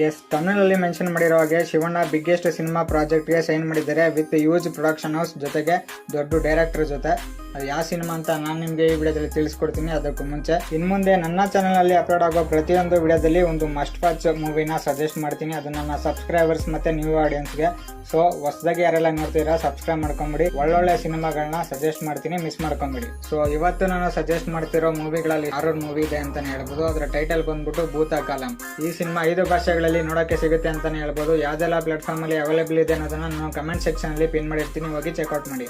S, ತಮಿಳಲ್ಲಿ mention ಮಾಡಿರೋ ಹಾಗೆ Shivanna biggest cinema ಪ್ರಾಜೆಕ್ಟ್ಗೆ sign ಮಾಡಿದ್ದಾರೆ ವಿತ್ ಯೂಜ್ ಪ್ರೊಡಕ್ಷನ್ ಹೌಸ್ ಜೊತೆಗೆ ದೊಡ್ಡ ಡೈರೆಕ್ಟರ್ ಜೊತೆ. ಅದು ಯಾವ ಸಿನಿಮಾ ಅಂತ ನಾನು ನಿಮಗೆ ಈ ವಿಡಿಯೋದಲ್ಲಿ ತಿಳಿಸ್ಕೊಡ್ತೀನಿ. ಅದಕ್ಕೂ ಮುಂಚೆ ಇನ್ನು ಮುಂದೆ ನನ್ನ ಚಾನಲಲ್ಲಿ ಅಪ್ಲೋಡ್ ಆಗೋ ಪ್ರತಿಯೊಂದು ವಿಡಿಯೋದಲ್ಲಿ ಒಂದು ಮಸ್ಟ್ ವಾಚ್ ಮೂವಿನ ಸಜೆಸ್ಟ್ ಮಾಡ್ತೀನಿ. ಅದು ನನ್ನ ಸಬ್ಸ್ಕ್ರೈಬರ್ಸ್ ಮತ್ತೆ ನ್ಯೂ ಆಡಿಯನ್ಸ್ಗೆ. ಸೊ ಹೊಸದಾಗಿ ಯಾರೆಲ್ಲ ನೋಡ್ತೀರಾ ಸಬ್ಸ್ಕ್ರೈಬ್ ಮಾಡ್ಕೊಂಬಿಡಿ. ಒಳ್ಳೊಳ್ಳೆ ಸಿನಿಮಾಗಳನ್ನ ಸಜೆಸ್ಟ್ ಮಾಡ್ತೀನಿ, ಮಿಸ್ ಮಾಡ್ಕೊಂಬಿಡಿ. ಸೊ ಇವತ್ತು ನಾನು ಸಜೆಸ್ಟ್ ಮಾಡ್ತಿರೋ ಮೂವಿಗಳಲ್ಲಿ ಹಾರರ್ ಮೂವಿ ಇದೆ ಅಂತಾನೆ ಹೇಳ್ಬೋದು. ಅದರ ಟೈಟಲ್ ಬಂದ್ಬಿಟ್ಟು ಭೂತ ಕಾಲಂ. ಈ ಸಿನಿಮಾ 5 ಭಾಷೆಗಳಲ್ಲಿ ನೋಡೋಕೆ ಸಿಗುತ್ತೆ ಅಂತಾನೆ ಹೇಳ್ಬೋದು. ಯಾವ್ದೆಲ್ಲ ಪ್ಲಾಟ್ಫಾರ್ಮ್ ಅಲ್ಲಿ ಅವೈಲೇಬಲ್ ಇದೆ ಅನ್ನೋದನ್ನ ನಾನು ಕಮೆಂಟ್ ಸೆಕ್ಷನ್ ಅಲ್ಲಿ ಪಿನ್ ಮಾಡಿರ್ತೀನಿ, ಹೋಗಿ ಚೆಕ್ಔಟ್ ಮಾಡಿ.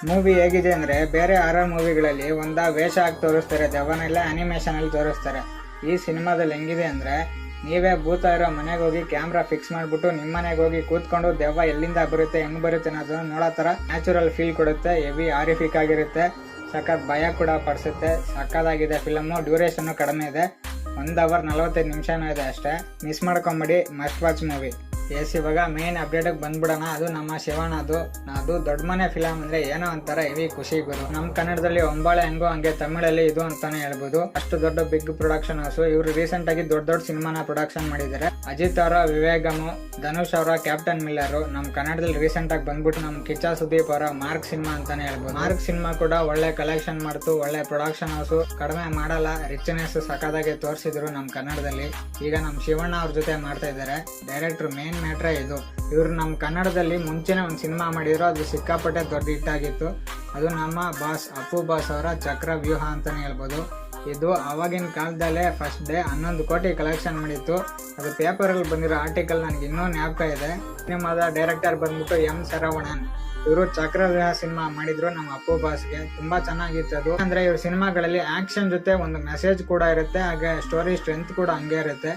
ಮೂವಿ ಹೇಗಿದೆ ಅಂದ್ರೆ, ಬೇರೆ ಹಾರರ್ ಮೂವಿಗಳಲ್ಲಿ ವೇಷ ಹಾಕಿ ತೋರಿಸ್ತಾರೆ, ದೆವ್ವನೆಲ್ಲ ಅನಿಮೇಷನ್ ಅಲ್ಲಿ ತೋರಿಸ್ತಾರೆ. ಈ ಸಿನಿಮಾದಲ್ಲಿ ಹೆಂಗಿದೆ ಅಂದ್ರೆ, ನೀವೇ ಭೂತ ಇರೋ ಮನೆಗೆ ಹೋಗಿ ಕ್ಯಾಮ್ರಾ ಫಿಕ್ಸ್ ಮಾಡ್ಬಿಟ್ಟು ನಿಮ್ಮ ಮನೆಗೆ ಹೋಗಿ ಕೂತ್ಕೊಂಡು ದೆವ್ವ ಎಲ್ಲಿಂದ ಬರುತ್ತೆ ಹೆಂಗ್ ಬರುತ್ತೆ ಅನ್ನೋದನ್ನ ನೋಡೋ ತರ ನ್ಯಾಚುರಲ್ ಫೀಲ್ ಕೊಡುತ್ತೆ. ಹೆವಿ ಆರಿಫಿಕ್ ಆಗಿರುತ್ತೆ, ಸಖತ್ ಭಯ ಕೂಡ ಪಡಿಸುತ್ತೆ. ಸಖತ್ತಾಗಿದೆ ಫಿಲಮು. ಡ್ಯೂರೇಷನ್ ಕಡಿಮೆ ಇದೆ, 1 hour 45 ನಿಮಿಷನೂ ಇದೆ ಅಷ್ಟೇ. ಮಿಸ್ ಮಾಡ್ಕೊಂಬಿಡಿ, ಮಸ್ಟ್ ವಾಚ್ ಮೂವಿ. ಎಸ್, ಇವಾಗ ಮೇನ್ ಅಪ್ಡೇಟ್ಗೆ ಬಂದ್ಬಿಡೋಣ. ಅದು ನಮ್ಮ ಶಿವಣ್ಣ. ಅದು ದೊಡ್ಡ ಮನೆ ಫಿಲಮ್ ಅಂದ್ರೆ ಏನೋ ಒಂಥರ ಹೆವಿ ಖುಷಿ ಗುರು. ನಮ್ಮ ಕನ್ನಡದಲ್ಲಿ ಒಂಬಾಳೆ ಹೆಂಗೋ ಹಂಗೆ ತಮಿಳಲ್ಲಿ ಇದು ಅಂತಾನೆ ಹೇಳ್ಬೋದು. ಅಷ್ಟು ದೊಡ್ಡ ಬಿಗ್ ಪ್ರೊಡಕ್ಷನ್ ಹೌಸ್. ಇವರು ರೀಸೆಂಟ್ ಆಗಿ ದೊಡ್ಡ ಸಿನಿಮಾನ ಪ್ರೊಡಕ್ಷನ್ ಮಾಡಿದ್ದಾರೆ. ಅಜಿತ್ ಅವರ ವಿವೇಗಮು, ಧನುಷ್ ಅವರ ಕ್ಯಾಪ್ಟನ್ ಮಿಲ್ಲರ್. ನಮ್ಮ ಕನ್ನಡದಲ್ಲಿ ರೀಸೆಂಟ್ ಆಗಿ ಬಂದ್ಬಿಟ್ಟು ನಮ್ಮ ಕಿಚ್ಚ ಸುದೀಪ್ ಅವರ ಮಾರ್ಕ್ ಸಿನಿಮಾ ಅಂತಾನೆ ಹೇಳ್ಬೋದು. ಮಾರ್ಕ್ ಸಿನಿಮಾ ಕೂಡ ಒಳ್ಳೆ ಕಲೆಕ್ಷನ್ ಮಾಡ್ತು, ಒಳ್ಳೆ ಪ್ರೊಡಕ್ಷನ್ ಹೌಸ್, ಕಡಿಮೆ ಮಾಡಲ್ಲ, ರಿಚ್ನೆಸ್ ಸಖತ್ತಾಗಿ ತೋರಿಸಿದ್ರು ನಮ್ಮ ಕನ್ನಡದಲ್ಲಿ. ಈಗ ನಮ್ಮ ಶಿವಣ್ಣ ಅವ್ರ ಜೊತೆ ಮಾಡ್ತಾ ಇದ್ದಾರೆ. ಡೈರೆಕ್ಟರ್ ಮೇನ್ ಮ್ಯಾಟ್ರೇ ಇದು. ಇವರು ನಮ್ಮ ಕನ್ನಡದಲ್ಲಿ ಮುಂಚೆನೆ ಒಂದು ಸಿನಿಮಾ ಮಾಡಿದ್ರು, ಅದು ಸಿಕ್ಕಾಪಟ್ಟೆ ದೊಡ್ಡ ಹಿಟ್ ಆಗಿತ್ತು. ಅದು ನಮ್ಮ ಬಾಸ್ ಅಪ್ಪು ಬಾಸ್ ಅವರ ಚಕ್ರ ವ್ಯೂಹ ಅಂತಾನೆ ಹೇಳ್ಬೋದು. ಇದು ಅವಾಗಿನ ಕಾಲದಲ್ಲೇ ಫಸ್ಟ್ ಡೇ 11 ಕೋಟಿ ಕಲೆಕ್ಷನ್ ಮಾಡಿತ್ತು. ಅದು ಪೇಪರಲ್ಲಿ ಬಂದಿರೋ ಆರ್ಟಿಕಲ್ ನನಗೆ ಇನ್ನೂ ಜ್ಞಾಪಕ ಇದೆ. ಸಿನಿಮಾದ ಡೈರೆಕ್ಟರ್ ಬಂದ್ಬಿಟ್ಟು ಎಂ ಶರವಣನ್. ಇವರು ಚಕ್ರವ್ಯೂಹ ಸಿನಿಮಾ ಮಾಡಿದ್ರು ನಮ್ಮ ಅಪ್ಪು ಬಾಸ್ಗೆ. ತುಂಬಾ ಚೆನ್ನಾಗಿತ್ತು ಅದು. ಅಂದ್ರೆ ಇವ್ರ ಸಿನಿಮಾಗಳಲ್ಲಿ ಆಕ್ಷನ್ ಜೊತೆ ಒಂದು ಮೆಸೇಜ್ ಕೂಡ ಇರುತ್ತೆ, ಹಾಗೆ ಸ್ಟೋರಿ ಸ್ಟ್ರೆಂತ್ ಕೂಡ ಹಂಗೆ ಇರುತ್ತೆ.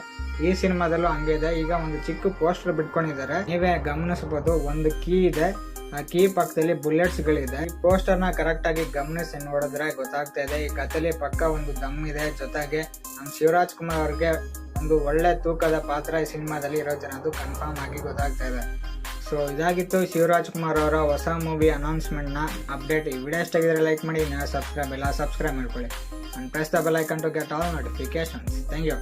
ಈ ಸಿನಿಮಾದಲ್ಲೂ ಹಂಗೆ ಇದೆ. ಈಗ ಒಂದು ಚಿಕ್ಕ ಪೋಸ್ಟರ್ ಬಿಟ್ಕೊಂಡಿದ್ದಾರೆ, ನೀವೇ ಗಮನಿಸಬಹುದು. ಒಂದು ಕೀ ಇದೆ, ಆ ಕೀ ಪಕ್ಕದಲ್ಲಿ ಬುಲೆಟ್ಸ್ ಗಳಿದೆ. ಈ ಪೋಸ್ಟರ್ ನ ಕರೆಕ್ಟ್ ಆಗಿ ಗಮನಿಸಿ ನೋಡಿದ್ರೆ ಗೊತ್ತಾಗ್ತಾ ಇದೆ, ಈ ಕಥೆಲಿ ಪಕ್ಕ ಒಂದು ದಮ್ ಇದೆ. ಜೊತೆಗೆ ನಮ್ಮ ಶಿವರಾಜ್ ಕುಮಾರ್ ಅವ್ರಿಗೆ ಒಂದು ಒಳ್ಳೆ ತೂಕದ ಪಾತ್ರ ಈ ಸಿನಿಮಾದಲ್ಲಿ ಇರೋದು ಅನ್ನೋದು ಕನ್ಫರ್ಮ್ ಆಗಿ ಗೊತ್ತಾಗ್ತಾ ಇದೆ. ಸೊ ಇದಾಗಿತ್ತು ಶಿವರಾಜ್ ಕುಮಾರ್ ಅವರ ಹೊಸ ಮೂವಿ ಅನೌನ್ಸ್ಮೆಂಟ್ ನ ಅಪ್ಡೇಟ್. ಈ ವಿಡಿಯೋ ಇಷ್ಟಾಗಿದ್ರೆ ಲೈಕ್ ಮಾಡಿ, ಸಬ್ಸ್ಕ್ರೈಬ್ ಮಾಡ್ಕೊಳ್ಳಿ. And press the bell icon to get all notifications. Thank you.